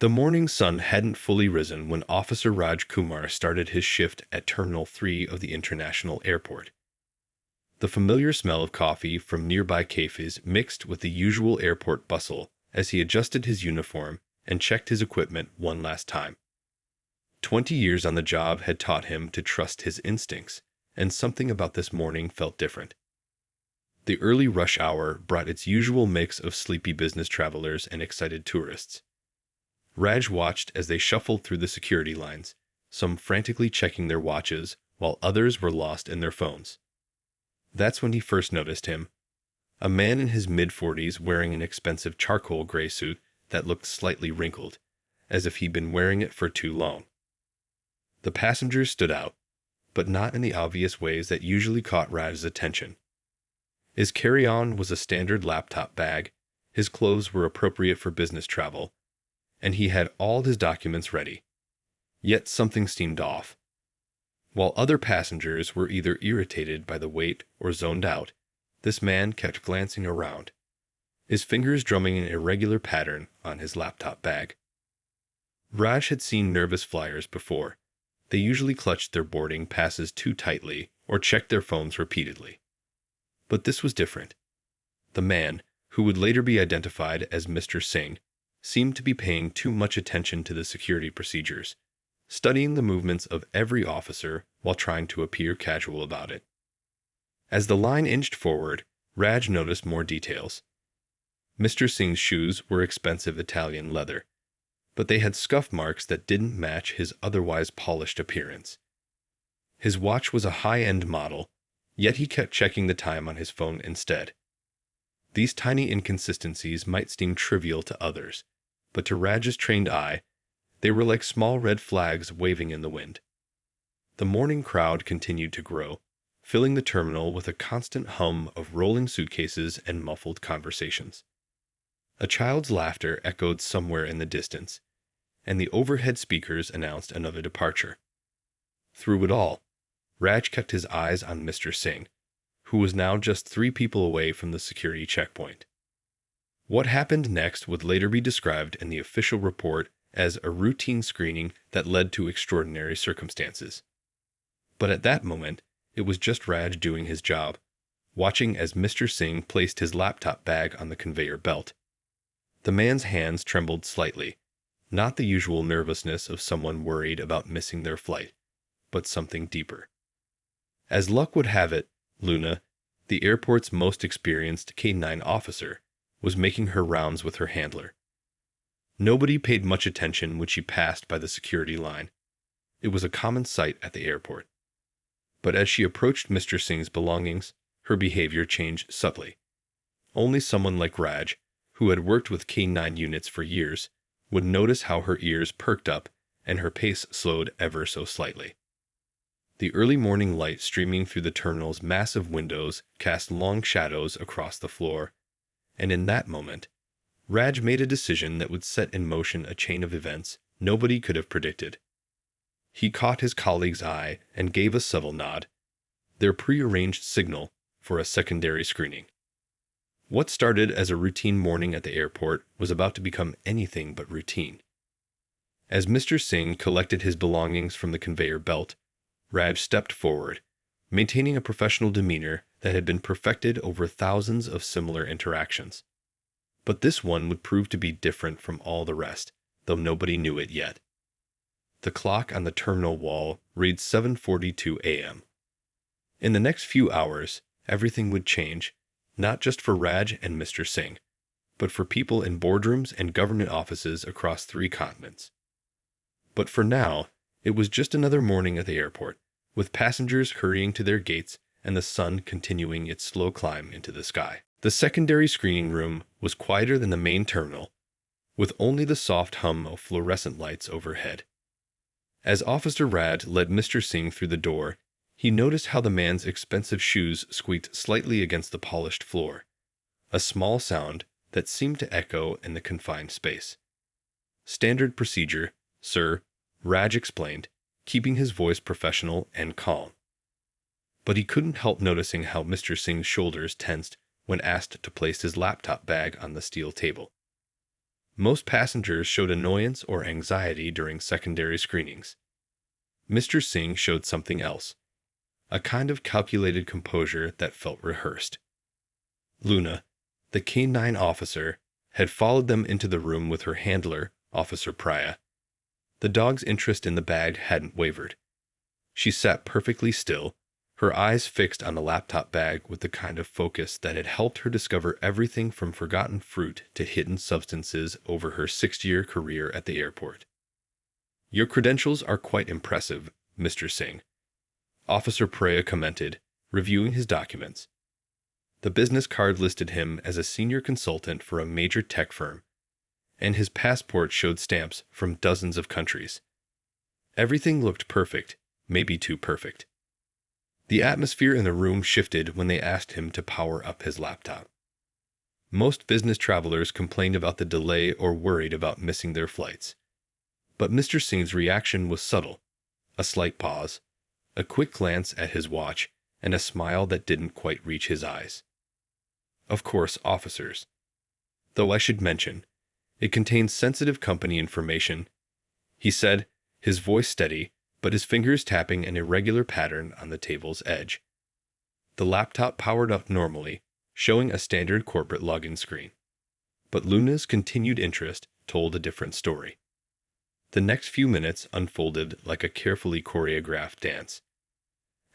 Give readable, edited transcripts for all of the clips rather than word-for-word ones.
The morning sun hadn't fully risen when Officer Raj Kumar started his shift at Terminal 3 of the International Airport. The familiar smell of coffee from nearby cafes mixed with the usual airport bustle as he adjusted his uniform and checked his equipment one last time. 20 years on the job had taught him to trust his instincts, and something about this morning felt different. The early rush hour brought its usual mix of sleepy business travelers and excited tourists. Raj watched as they shuffled through the security lines, some frantically checking their watches while others were lost in their phones. That's when he first noticed him, a man in his mid-40s wearing an expensive charcoal gray suit that looked slightly wrinkled, as if he'd been wearing it for too long. The passengers stood out, but not in the obvious ways that usually caught Raj's attention. His carry-on was a standard laptop bag, his clothes were appropriate for business travel, and he had all his documents ready. Yet something seemed off. While other passengers were either irritated by the wait or zoned out, this man kept glancing around, his fingers drumming an irregular pattern on his laptop bag. Raj had seen nervous flyers before. They usually clutched their boarding passes too tightly or checked their phones repeatedly. But this was different. The man, who would later be identified as Mr. Singh, seemed to be paying too much attention to the security procedures, studying the movements of every officer while trying to appear casual about it. As the line inched forward, Raj noticed more details. Mr. Singh's shoes were expensive Italian leather, but they had scuff marks that didn't match his otherwise polished appearance. His watch was a high-end model, yet he kept checking the time on his phone instead. These tiny inconsistencies might seem trivial to others, but to Raj's trained eye, they were like small red flags waving in the wind. The morning crowd continued to grow, filling the terminal with a constant hum of rolling suitcases and muffled conversations. A child's laughter echoed somewhere in the distance, and the overhead speakers announced another departure. Through it all, Raj kept his eyes on Mr. Singh, who was now just 3 people away from the security checkpoint. What happened next would later be described in the official report as a routine screening that led to extraordinary circumstances. But at that moment, it was just Raj doing his job, watching as Mr. Singh placed his laptop bag on the conveyor belt. The man's hands trembled slightly, not the usual nervousness of someone worried about missing their flight, but something deeper. As luck would have it, Luna, the airport's most experienced K-9 officer, was making her rounds with her handler. Nobody paid much attention when she passed by the security line. It was a common sight at the airport. But as she approached Mr. Singh's belongings, her behavior changed subtly. Only someone like Raj, who had worked with K-9 units for years, would notice how her ears perked up and her pace slowed ever so slightly. The early morning light streaming through the terminal's massive windows cast long shadows across the floor, and in that moment, Raj made a decision that would set in motion a chain of events nobody could have predicted. He caught his colleague's eye and gave a subtle nod, their prearranged signal for a secondary screening. What started as a routine morning at the airport was about to become anything but routine. As Mr. Singh collected his belongings from the conveyor belt, Raj stepped forward, maintaining a professional demeanor that had been perfected over thousands of similar interactions. But this one would prove to be different from all the rest, though nobody knew it yet. The clock on the terminal wall read 7:42 a.m. In the next few hours, everything would change, not just for Raj and Mr. Singh, but for people in boardrooms and government offices across 3 continents. But for now, it was just another morning at the airport, with passengers hurrying to their gates and the sun continuing its slow climb into the sky. The secondary screening room was quieter than the main terminal, with only the soft hum of fluorescent lights overhead. As Officer Raj led Mr. Singh through the door, he noticed how the man's expensive shoes squeaked slightly against the polished floor, a small sound that seemed to echo in the confined space. "Standard procedure, sir," Raj explained, keeping his voice professional and calm. But he couldn't help noticing how Mr. Singh's shoulders tensed when asked to place his laptop bag on the steel table. Most passengers showed annoyance or anxiety during secondary screenings. Mr. Singh showed something else, a kind of calculated composure that felt rehearsed. Luna, the K-9 officer, had followed them into the room with her handler, Officer Priya. The dog's interest in the bag hadn't wavered. She sat perfectly still, her eyes fixed on the laptop bag with the kind of focus that had helped her discover everything from forgotten fruit to hidden substances over her 6-year career at the airport. "Your credentials are quite impressive, Mr. Singh," Officer Priya commented, reviewing his documents. The business card listed him as a senior consultant for a major tech firm, and his passport showed stamps from dozens of countries. Everything looked perfect, maybe too perfect. The atmosphere in the room shifted when they asked him to power up his laptop. Most business travelers complained about the delay or worried about missing their flights. But Mr. Singh's reaction was subtle, a slight pause, a quick glance at his watch, and a smile that didn't quite reach his eyes. "Of course, officers. Though I should mention, it contains sensitive company information," he said, his voice steady, but his fingers tapping an irregular pattern on the table's edge. The laptop powered up normally, showing a standard corporate login screen. But Luna's continued interest told a different story. The next few minutes unfolded like a carefully choreographed dance.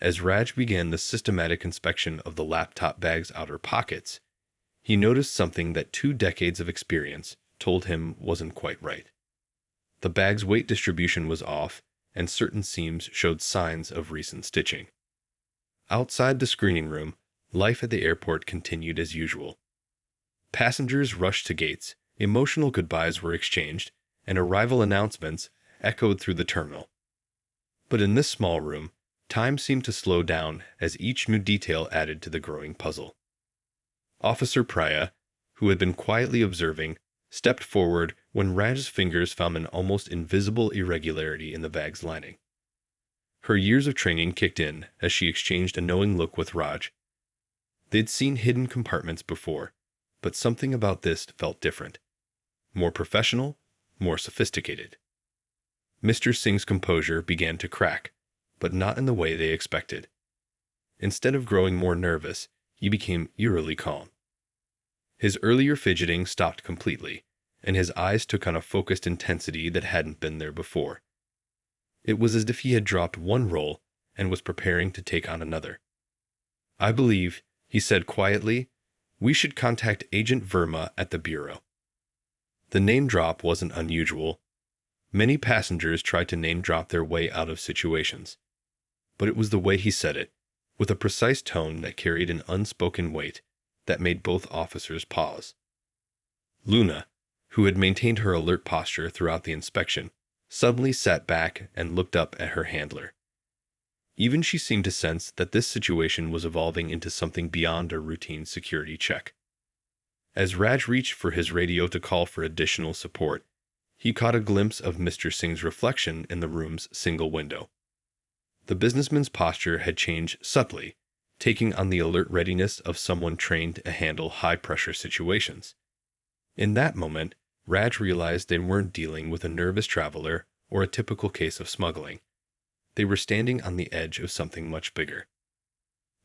As Raj began the systematic inspection of the laptop bag's outer pockets, he noticed something that 2 decades of experience told him wasn't quite right. The bag's weight distribution was off, and certain seams showed signs of recent stitching. Outside the screening room, life at the airport continued as usual. Passengers rushed to gates, emotional goodbyes were exchanged, and arrival announcements echoed through the terminal. But in this small room, time seemed to slow down as each new detail added to the growing puzzle. Officer Priya, who had been quietly observing, stepped forward when Raj's fingers found an almost invisible irregularity in the bag's lining. Her years of training kicked in as she exchanged a knowing look with Raj. They'd seen hidden compartments before, but something about this felt different. More professional, more sophisticated. Mr. Singh's composure began to crack, but not in the way they expected. Instead of growing more nervous, he became eerily calm. His earlier fidgeting stopped completely, and his eyes took on a focused intensity that hadn't been there before. It was as if he had dropped one role and was preparing to take on another. "I believe," he said quietly, "we should contact Agent Verma at the Bureau." The name drop wasn't unusual. Many passengers tried to name drop their way out of situations. But it was the way he said it, with a precise tone that carried an unspoken weight, that made both officers pause. Luna, who had maintained her alert posture throughout the inspection, suddenly sat back and looked up at her handler. Even she seemed to sense that this situation was evolving into something beyond a routine security check. As Raj reached for his radio to call for additional support, he caught a glimpse of Mr. Singh's reflection in the room's single window. The businessman's posture had changed subtly, taking on the alert readiness of someone trained to handle high-pressure situations. In that moment, Raj realized they weren't dealing with a nervous traveler or a typical case of smuggling. They were standing on the edge of something much bigger.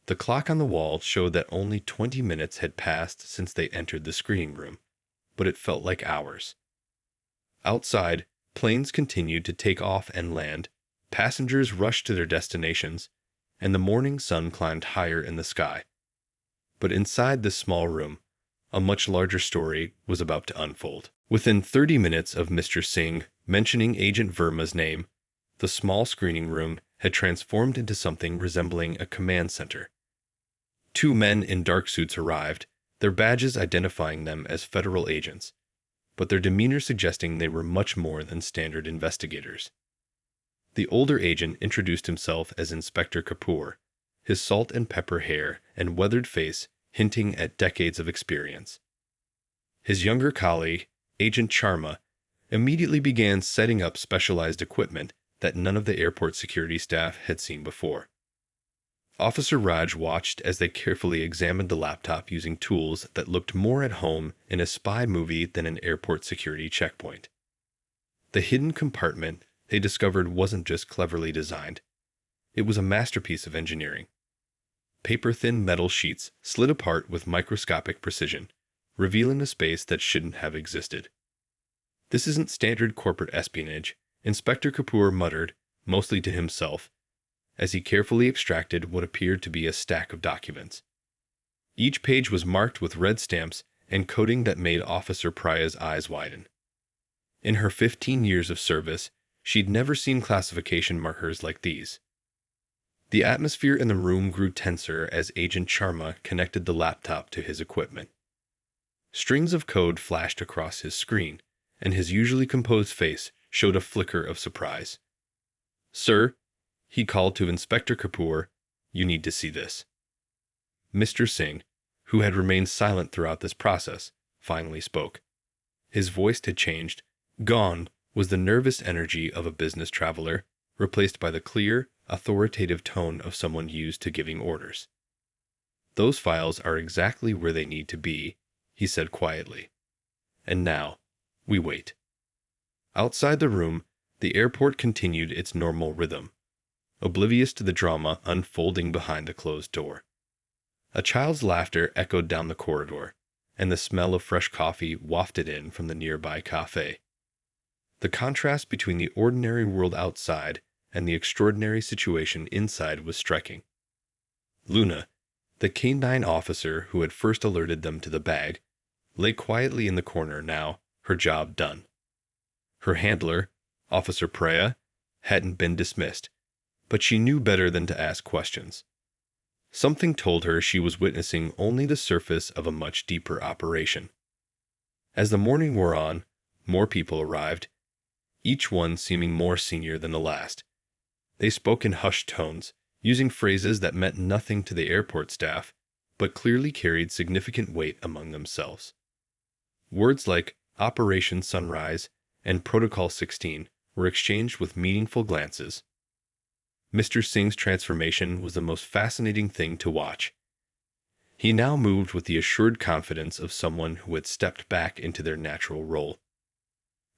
The clock on the wall showed that only 20 minutes had passed since they entered the screening room, but it felt like hours. Outside, planes continued to take off and land, passengers rushed to their destinations, and the morning sun climbed higher in the sky. But inside this small room, a much larger story was about to unfold. Within 30 minutes of Mr. Singh mentioning Agent Verma's name, the small screening room had transformed into something resembling a command center. 2 men in dark suits arrived, their badges identifying them as federal agents, but their demeanor suggesting they were much more than standard investigators. The older agent introduced himself as Inspector Kapoor, his salt and pepper hair and weathered face hinting at decades of experience. His younger colleague, Agent Sharma, immediately began setting up specialized equipment that none of the airport security staff had seen before. Officer Raj watched as they carefully examined the laptop using tools that looked more at home in a spy movie than an airport security checkpoint. The hidden compartment they discovered wasn't just cleverly designed. It was a masterpiece of engineering. Paper-thin metal sheets slid apart with microscopic precision, revealing a space that shouldn't have existed. "This isn't standard corporate espionage," Inspector Kapoor muttered, mostly to himself, as he carefully extracted what appeared to be a stack of documents. Each page was marked with red stamps and coding that made Officer Praya's eyes widen. In her 15 years of service, she'd never seen classification markers like these. The atmosphere in the room grew tenser as Agent Sharma connected the laptop to his equipment. Strings of code flashed across his screen, and his usually composed face showed a flicker of surprise. "Sir," he called to Inspector Kapoor, "you need to see this." Mr. Singh, who had remained silent throughout this process, finally spoke. His voice had changed. Gone was the nervous energy of a business traveler, replaced by the clear, authoritative tone of someone used to giving orders. "Those files are exactly where they need to be," he said quietly. "And now, we wait." Outside the room, the airport continued its normal rhythm, oblivious to the drama unfolding behind the closed door. A child's laughter echoed down the corridor, and the smell of fresh coffee wafted in from the nearby cafe. The contrast between the ordinary world outside and the extraordinary situation inside was striking. Luna, the canine officer who had first alerted them to the bag, lay quietly in the corner now, her job done. Her handler, Officer Praya, hadn't been dismissed, but she knew better than to ask questions. Something told her she was witnessing only the surface of a much deeper operation. As the morning wore on, more people arrived, each one seeming more senior than the last. They spoke in hushed tones, using phrases that meant nothing to the airport staff, but clearly carried significant weight among themselves. Words like Operation Sunrise and Protocol 16 were exchanged with meaningful glances. Mr. Singh's transformation was the most fascinating thing to watch. He now moved with the assured confidence of someone who had stepped back into their natural role.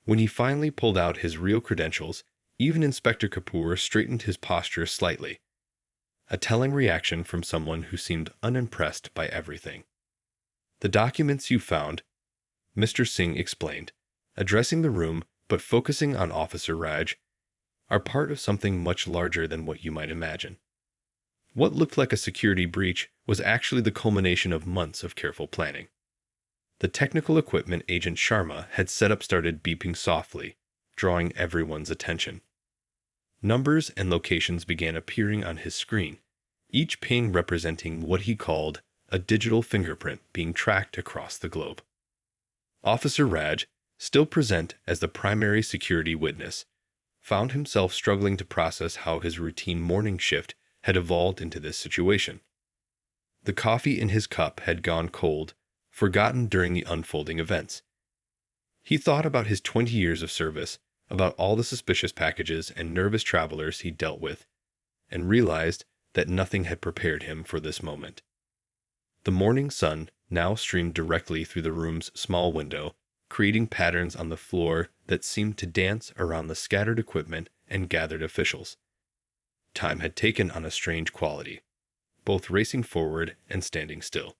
When he finally pulled out his real credentials, even Inspector Kapoor straightened his posture slightly, a telling reaction from someone who seemed unimpressed by everything. "The documents you found," Mr. Singh explained, addressing the room but focusing on Officer Raj, "are part of something much larger than what you might imagine." What looked like a security breach was actually the culmination of months of careful planning. The technical equipment Agent Sharma had set up started beeping softly, drawing everyone's attention. Numbers and locations began appearing on his screen, each ping representing what he called a digital fingerprint being tracked across the globe. Officer Raj, still present as the primary security witness, found himself struggling to process how his routine morning shift had evolved into this situation. The coffee in his cup had gone cold, forgotten during the unfolding events. He thought about his 20 years of service, about all the suspicious packages and nervous travelers he dealt with, and realized that nothing had prepared him for this moment. The morning sun now streamed directly through the room's small window, creating patterns on the floor that seemed to dance around the scattered equipment and gathered officials. Time had taken on a strange quality, both racing forward and standing still.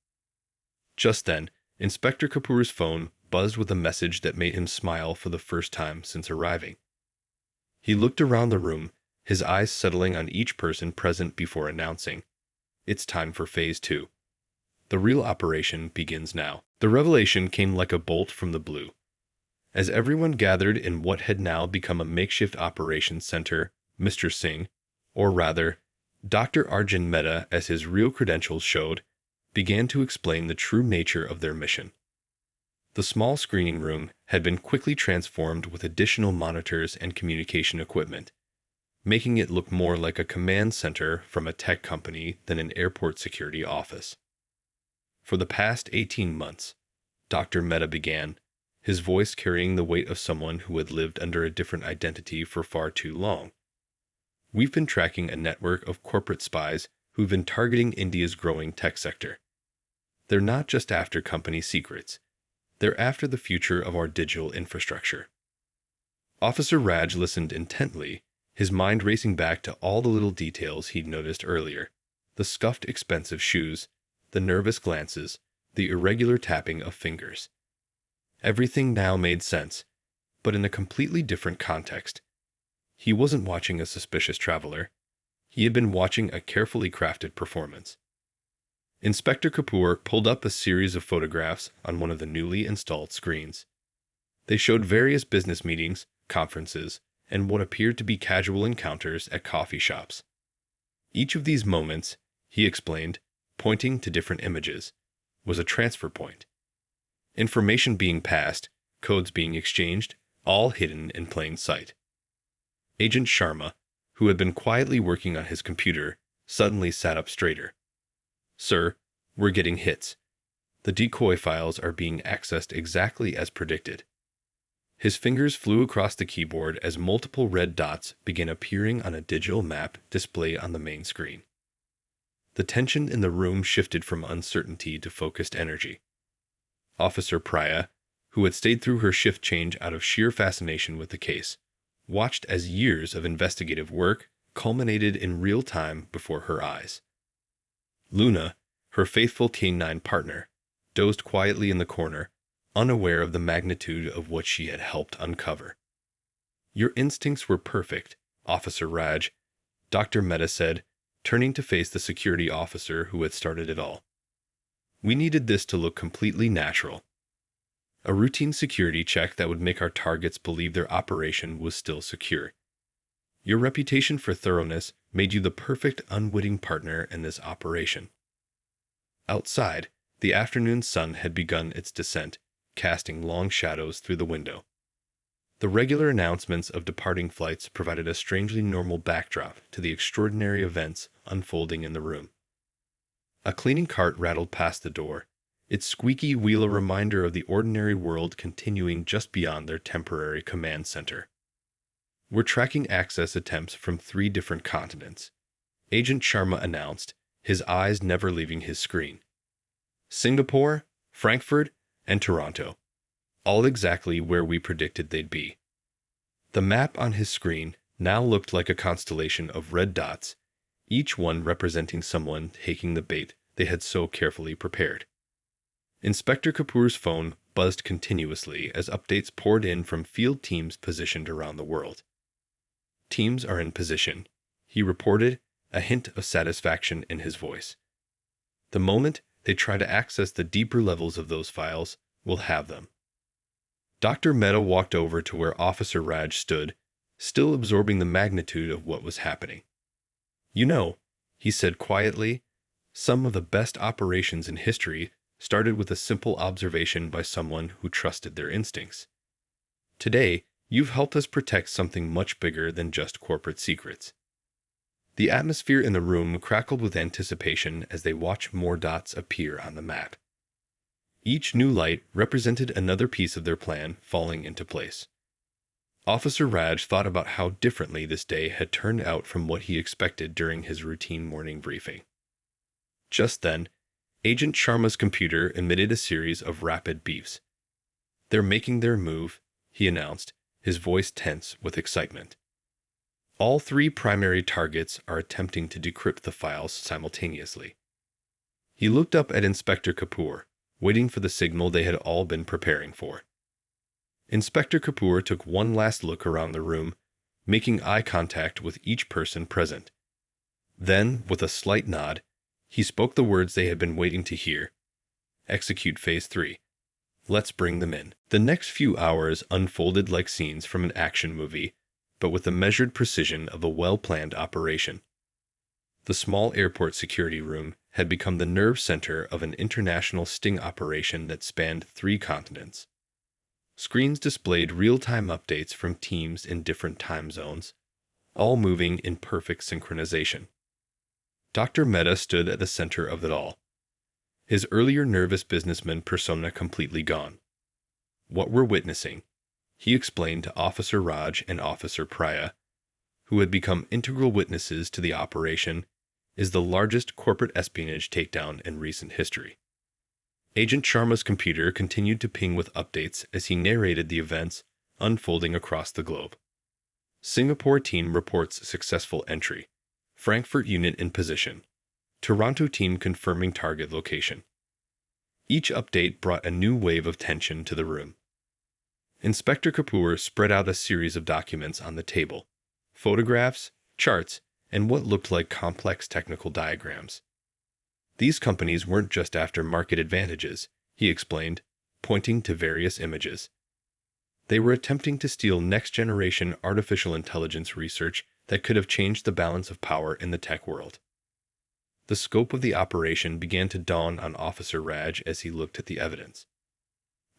Just then, Inspector Kapoor's phone buzzed with a message that made him smile for the first time since arriving. He looked around the room, his eyes settling on each person present before announcing, "It's time for Phase 2. The real operation begins now." The revelation came like a bolt from the blue. As everyone gathered in what had now become a makeshift operations center, Mr. Singh, or rather, Dr. Arjun Mehta as his real credentials showed, began to explain the true nature of their mission. The small screening room had been quickly transformed with additional monitors and communication equipment, making it look more like a command center from a tech company than an airport security office. For the past 18 months, Dr. Mehta began, his voice carrying the weight of someone who had lived under a different identity for far too long. "We've been tracking a network of corporate spies who've been targeting India's growing tech sector. They're not just after company secrets. They're after the future of our digital infrastructure. Officer Raj listened intently, his mind racing back to all the little details he'd noticed earlier. The scuffed, expensive shoes, the nervous glances, the irregular tapping of fingers. Everything now made sense, but in a completely different context. He wasn't watching a suspicious traveler. He had been watching a carefully crafted performance. Inspector Kapoor pulled up a series of photographs on one of the newly installed screens. They showed various business meetings, conferences, and what appeared to be casual encounters at coffee shops. Each of these moments, he explained, pointing to different images, was a transfer point. Information being passed, codes being exchanged, all hidden in plain sight. Agent Sharma, who had been quietly working on his computer, suddenly sat up straighter. "Sir, we're getting hits. The decoy files are being accessed exactly as predicted." His fingers flew across the keyboard as multiple red dots began appearing on a digital map displayed on the main screen. The tension in the room shifted from uncertainty to focused energy. Officer Priya, who had stayed through her shift change out of sheer fascination with the case, watched as years of investigative work culminated in real time before her eyes. Luna, her faithful K9 partner, dozed quietly in the corner, unaware of the magnitude of what she had helped uncover. "Your instincts were perfect, Officer Raj," Dr. Mehta said, turning to face the security officer who had started it all. "We needed this to look completely natural. A routine security check that would make our targets believe their operation was still secure. Your reputation for thoroughness made you the perfect unwitting partner in this operation." Outside, the afternoon sun had begun its descent, casting long shadows through the window. The regular announcements of departing flights provided a strangely normal backdrop to the extraordinary events unfolding in the room. A cleaning cart rattled past the door, its squeaky wheel a reminder of the ordinary world continuing just beyond their temporary command center. "We're tracking access attempts from 3 different continents," Agent Sharma announced, his eyes never leaving his screen. "Singapore, Frankfurt, and Toronto. All exactly where we predicted they'd be." The map on his screen now looked like a constellation of red dots, each one representing someone taking the bait they had so carefully prepared. Inspector Kapoor's phone buzzed continuously as updates poured in from field teams positioned around the world. "Teams are in position," he reported, a hint of satisfaction in his voice. "The moment they try to access the deeper levels of those files, we'll have them." Dr. Mehta walked over to where Officer Raj stood, still absorbing the magnitude of what was happening. "You know," he said quietly, "some of the best operations in history started with a simple observation by someone who trusted their instincts. Today, you've helped us protect something much bigger than just corporate secrets." The atmosphere in the room crackled with anticipation as they watched more dots appear on the map. Each new light represented another piece of their plan falling into place. Officer Raj thought about how differently this day had turned out from what he expected during his routine morning briefing. Just then, Agent Sharma's computer emitted a series of rapid beeps. "They're making their move," he announced, his voice tense with excitement. "All 3 primary targets are attempting to decrypt the files simultaneously." He looked up at Inspector Kapoor, waiting for the signal they had all been preparing for. Inspector Kapoor took one last look around the room, making eye contact with each person present. Then, with a slight nod, he spoke the words they had been waiting to hear. "Execute Phase 3. Let's bring them in." The next few hours unfolded like scenes from an action movie, but with the measured precision of a well-planned operation. The small airport security room had become the nerve center of an international sting operation that spanned 3 continents. Screens displayed real-time updates from teams in different time zones, all moving in perfect synchronization. Dr. Mehta stood at the center of it all, his earlier nervous businessman persona completely gone. "What we're witnessing," he explained to Officer Raj and Officer Priya, who had become integral witnesses to the operation, is the largest corporate espionage takedown in recent history. Agent Sharma's computer continued to ping with updates as he narrated the events unfolding across the globe. Singapore team reports successful entry. Frankfurt unit in position. Toronto team confirming target location. Each update brought a new wave of tension to the room. Inspector Kapoor spread out a series of documents on the table. Photographs, charts, and what looked like complex technical diagrams. These companies weren't just after market advantages, he explained, pointing to various images. They were attempting to steal next-generation artificial intelligence research that could have changed the balance of power in the tech world. The scope of the operation began to dawn on Officer Raj as he looked at the evidence.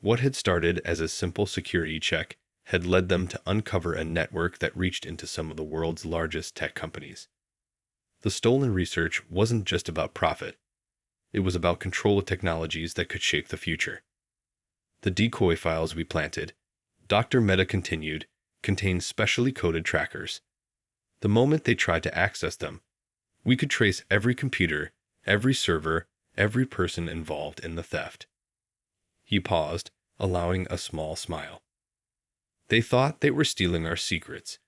What had started as a simple security check had led them to uncover a network that reached into some of the world's largest tech companies. The stolen research wasn't just about profit. It was about control of technologies that could shape the future. The decoy files we planted, Dr. Mehta continued, contained specially coded trackers. The moment they tried to access them, we could trace every computer, every server, every person involved in the theft. He paused, allowing a small smile. They thought they were stealing our secrets,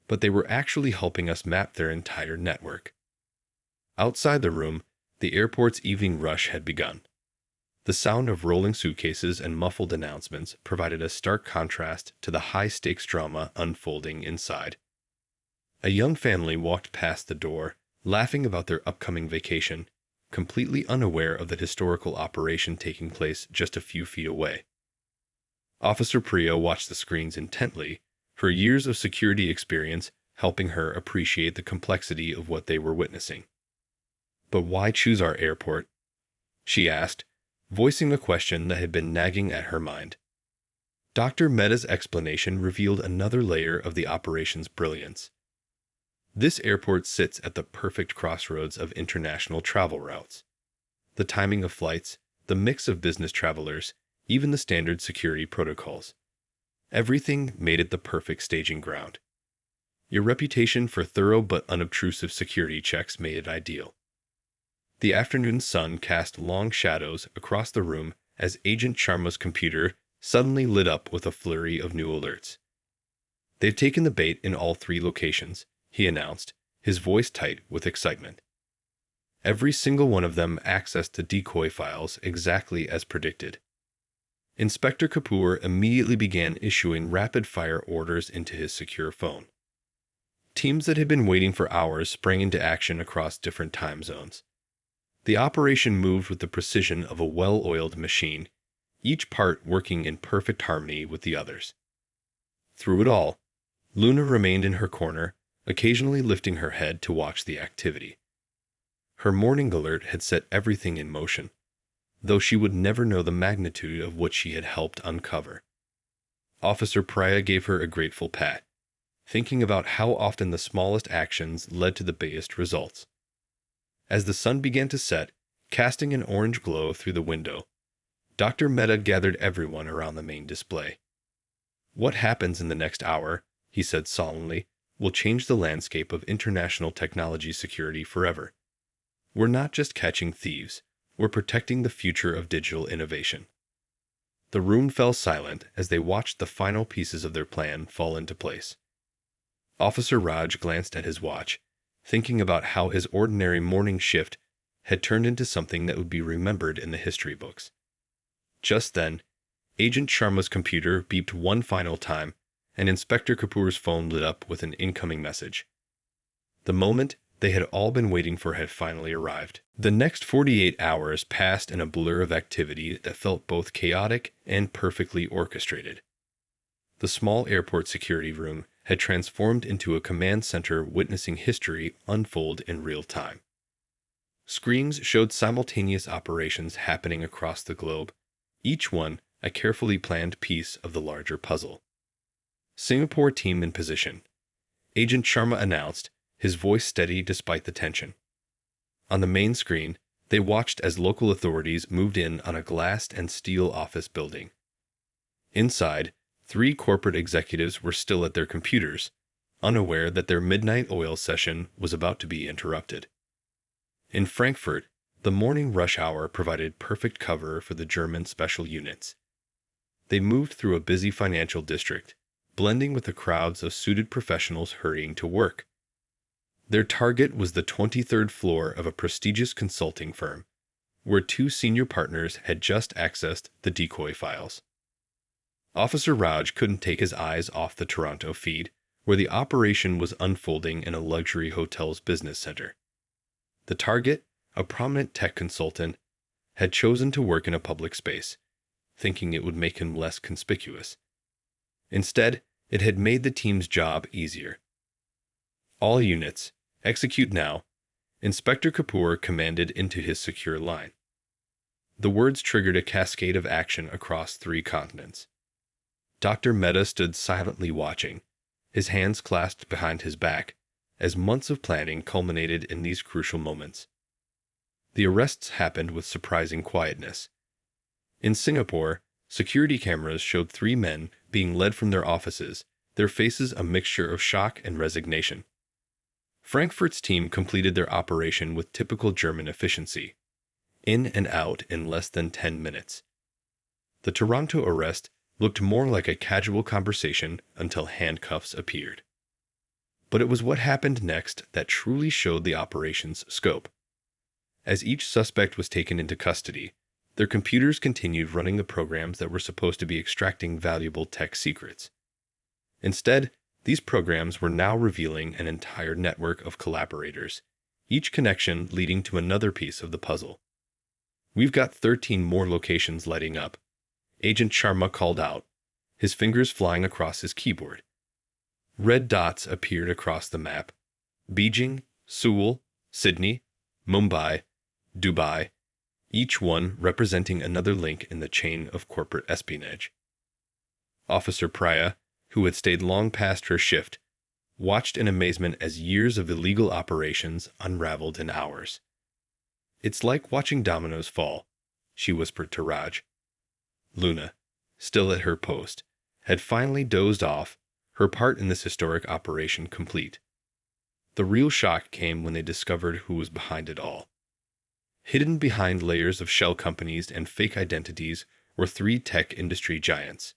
but they were actually helping us map their entire network. Outside the room, the airport's evening rush had begun. The sound of rolling suitcases and muffled announcements provided a stark contrast to the high-stakes drama unfolding inside. A young family walked past the door, laughing about their upcoming vacation, completely unaware of the historical operation taking place just a few feet away. Officer Priya watched the screens intently, her years of security experience helping her appreciate the complexity of what they were witnessing. "But why choose our airport?" she asked, voicing a question that had been nagging at her mind. Dr. Mehta's explanation revealed another layer of the operation's brilliance. This airport sits at the perfect crossroads of international travel routes. The timing of flights, the mix of business travelers, even the standard security protocols. Everything made it the perfect staging ground. Your reputation for thorough but unobtrusive security checks made it ideal. The afternoon sun cast long shadows across the room as Agent Sharma's computer suddenly lit up with a flurry of new alerts. "They've taken the bait in all 3 locations," he announced, his voice tight with excitement. Every single one of them accessed the decoy files exactly as predicted. Inspector Kapoor immediately began issuing rapid-fire orders into his secure phone. Teams that had been waiting for hours sprang into action across different time zones. The operation moved with the precision of a well-oiled machine, each part working in perfect harmony with the others. Through it all, Luna remained in her corner, occasionally lifting her head to watch the activity. Her morning alert had set everything in motion, though she would never know the magnitude of what she had helped uncover. Officer Priya gave her a grateful pat, thinking about how often the smallest actions led to the biggest results. As the sun began to set, casting an orange glow through the window, Dr. Mehta gathered everyone around the main display. "What happens in the next hour," he said solemnly, "will change the landscape of international technology security forever. We're not just catching thieves, we're protecting the future of digital innovation." The room fell silent as they watched the final pieces of their plan fall into place. Officer Raj glanced at his watch, thinking about how his ordinary morning shift had turned into something that would be remembered in the history books. Just then, Agent Sharma's computer beeped one final time, and Inspector Kapoor's phone lit up with an incoming message. The moment they had all been waiting for had finally arrived. The next 48 hours passed in a blur of activity that felt both chaotic and perfectly orchestrated. The small airport security room had transformed into a command center witnessing history unfold in real time. Screens showed simultaneous operations happening across the globe, each one a carefully planned piece of the larger puzzle. "Singapore team in position," Agent Sharma announced, his voice steady despite the tension. On the main screen, they watched as local authorities moved in on a glassed and steel office building. Inside, 3 corporate executives were still at their computers, unaware that their midnight oil session was about to be interrupted. In Frankfurt, the morning rush hour provided perfect cover for the German special units. They moved through a busy financial district, blending with the crowds of suited professionals hurrying to work. Their target was the 23rd floor of a prestigious consulting firm, where two senior partners had just accessed the decoy files. Officer Raj couldn't take his eyes off the Toronto feed, where the operation was unfolding in a luxury hotel's business center. The target, a prominent tech consultant, had chosen to work in a public space, thinking it would make him less conspicuous. Instead, it had made the team's job easier. All units, execute now, Inspector Kapoor commanded into his secure line. The words triggered a cascade of action across 3 continents. Dr. Mehta stood silently watching, his hands clasped behind his back, as months of planning culminated in these crucial moments. The arrests happened with surprising quietness. In Singapore, security cameras showed 3 men being led from their offices, their faces a mixture of shock and resignation. Frankfurt's team completed their operation with typical German efficiency, in and out in less than 10 minutes. The Toronto arrest looked more like a casual conversation until handcuffs appeared. But it was what happened next that truly showed the operation's scope. As each suspect was taken into custody, their computers continued running the programs that were supposed to be extracting valuable tech secrets. Instead, these programs were now revealing an entire network of collaborators, each connection leading to another piece of the puzzle. "We've got 13 more locations lighting up," Agent Sharma called out, his fingers flying across his keyboard. Red dots appeared across the map: Beijing, Seoul, Sydney, Mumbai, Dubai, each one representing another link in the chain of corporate espionage. Officer Priya, who had stayed long past her shift, watched in amazement as years of illegal operations unraveled in hours. "It's like watching dominoes fall," she whispered to Raj. Luna, still at her post, had finally dozed off, her part in this historic operation complete. The real shock came when they discovered who was behind it all. Hidden behind layers of shell companies and fake identities were 3 tech industry giants,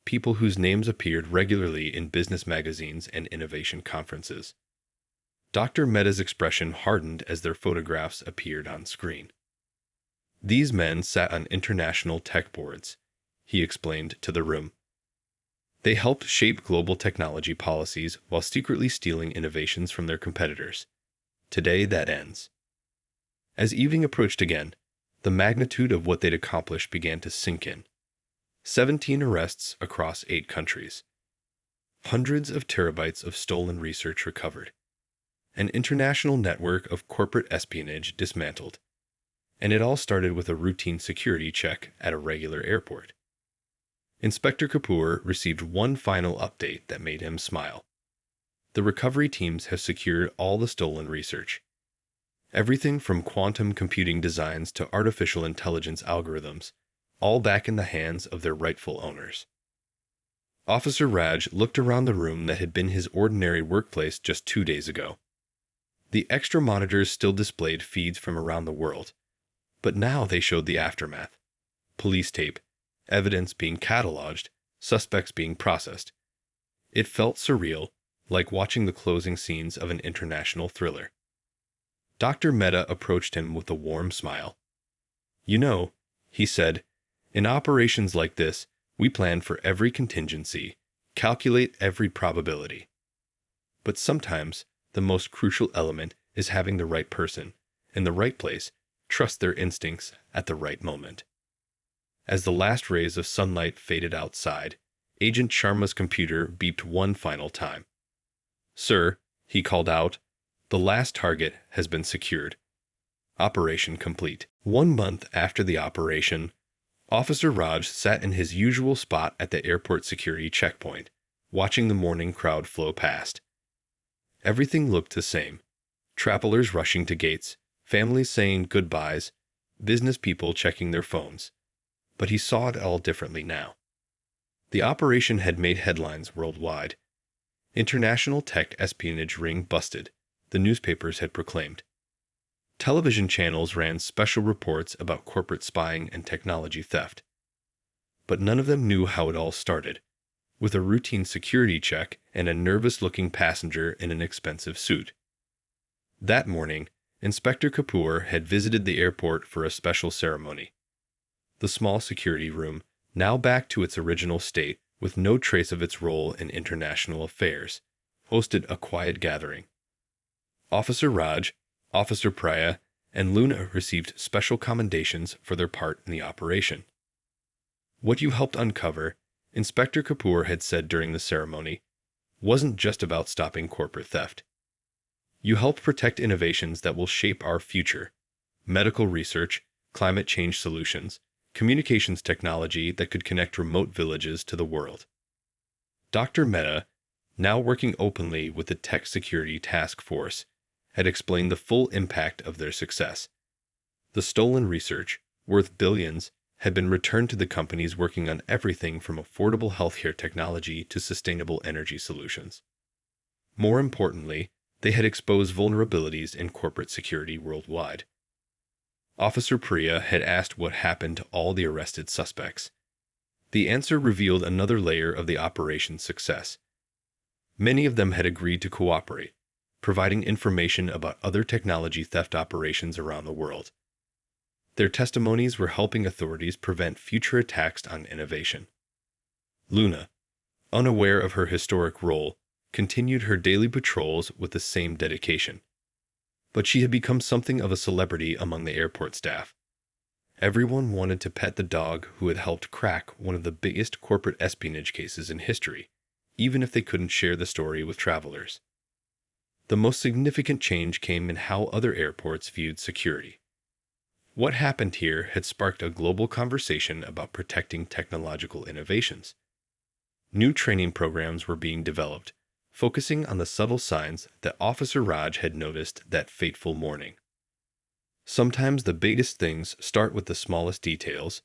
people whose names appeared regularly in business magazines and innovation conferences. Dr. Mehta's expression hardened as their photographs appeared on screen. "These men sat on international tech boards," he explained to the room. "They helped shape global technology policies while secretly stealing innovations from their competitors. Today that ends." As evening approached again, the magnitude of what they'd accomplished began to sink in. 17 arrests across 8 countries. Hundreds of terabytes of stolen research recovered. An international network of corporate espionage dismantled. And it all started with a routine security check at a regular airport. Inspector Kapoor received one final update that made him smile. The recovery teams have secured all the stolen research. Everything from quantum computing designs to artificial intelligence algorithms, all back in the hands of their rightful owners. Officer Raj looked around the room that had been his ordinary workplace just 2 days ago. The extra monitors still displayed feeds from around the world, but now they showed the aftermath. Police tape, evidence being cataloged, suspects being processed. It felt surreal, like watching the closing scenes of an international thriller. Dr. Mehta approached him with a warm smile. "You know," he said, "in operations like this, we plan for every contingency, calculate every probability. But sometimes, the most crucial element is having the right person, in the right place, trust their instincts at the right moment." As the last rays of sunlight faded outside, Agent Sharma's computer beeped one final time. "Sir," he called out, "the last target has been secured. Operation complete." 1 month after the operation, Officer Raj sat in his usual spot at the airport security checkpoint, watching the morning crowd flow past. Everything looked the same. Travelers rushing to gates, families saying goodbyes, business people checking their phones. But he saw it all differently now. The operation had made headlines worldwide. International tech espionage ring busted, the newspapers had proclaimed. Television channels ran special reports about corporate spying and technology theft. But none of them knew how it all started, with a routine security check and a nervous-looking passenger in an expensive suit. That morning, Inspector Kapoor had visited the airport for a special ceremony. The small security room, now back to its original state with no trace of its role in international affairs, hosted a quiet gathering. Officer Raj, Officer Priya, and Luna received special commendations for their part in the operation. What you helped uncover, Inspector Kapoor had said during the ceremony, wasn't just about stopping corporate theft. You helped protect innovations that will shape our future: medical research, climate change solutions, communications technology that could connect remote villages to the world. Dr. Mehta, now working openly with the Tech Security Task Force, had explained the full impact of their success. The stolen research, worth billions, had been returned to the companies working on everything from affordable healthcare technology to sustainable energy solutions. More importantly, they had exposed vulnerabilities in corporate security worldwide. Officer Priya had asked what happened to all the arrested suspects. The answer revealed another layer of the operation's success. Many of them had agreed to cooperate, providing information about other technology theft operations around the world. Their testimonies were helping authorities prevent future attacks on innovation. Luna, unaware of her historic role, continued her daily patrols with the same dedication. But she had become something of a celebrity among the airport staff. Everyone wanted to pet the dog who had helped crack one of the biggest corporate espionage cases in history, even if they couldn't share the story with travelers. The most significant change came in how other airports viewed security. What happened here had sparked a global conversation about protecting technological innovations. New training programs were being developed, focusing on the subtle signs that Officer Raj had noticed that fateful morning. Sometimes the biggest things start with the smallest details.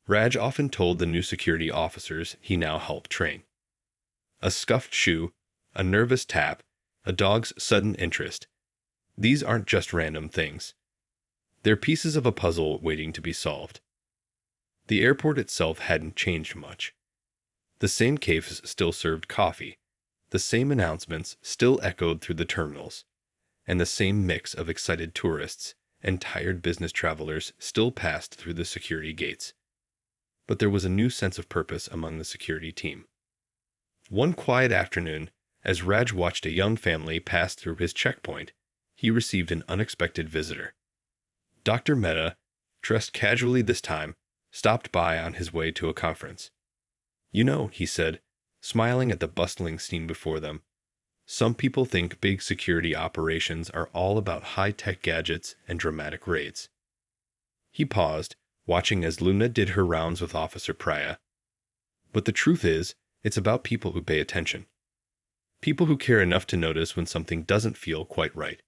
Raj often told the new security officers he now helped train. A scuffed shoe, a nervous tap, a dog's sudden interest. These aren't just random things. They're pieces of a puzzle waiting to be solved. The airport itself hadn't changed much. The same cafes still served coffee, the same announcements still echoed through the terminals, and the same mix of excited tourists and tired business travelers still passed through the security gates. But there was a new sense of purpose among the security team. One quiet afternoon, as Raj watched a young family pass through his checkpoint, he received an unexpected visitor. Dr. Mehta, dressed casually this time, stopped by on his way to a conference. "You know," he said, smiling at the bustling scene before them, "some people think big security operations are all about high-tech gadgets and dramatic raids." He paused, watching as Luna did her rounds with Officer Priya. "But the truth is, it's about people who pay attention. People who care enough to notice when something doesn't feel quite right.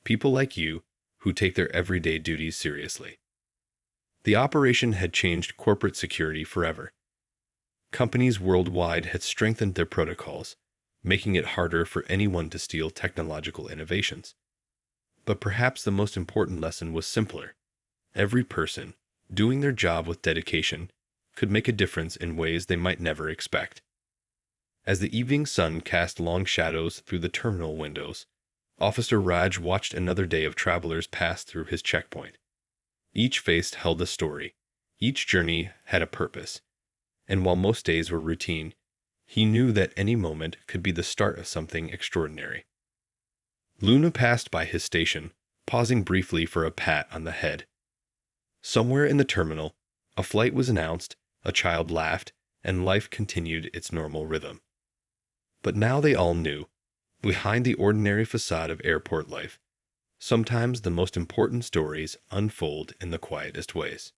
People like you, who take their everyday duties seriously." The operation had changed corporate security forever. Companies worldwide had strengthened their protocols, making it harder for anyone to steal technological innovations. But perhaps the most important lesson was simpler. Every person, doing their job with dedication, could make a difference in ways they might never expect. As the evening sun cast long shadows through the terminal windows, Officer Raj watched another day of travelers pass through his checkpoint. Each face held a story. Each journey had a purpose. And while most days were routine, he knew that any moment could be the start of something extraordinary. Luna passed by his station, pausing briefly for a pat on the head. Somewhere in the terminal, a flight was announced, a child laughed, and life continued its normal rhythm. But now they all knew, behind the ordinary facade of airport life, sometimes the most important stories unfold in the quietest ways.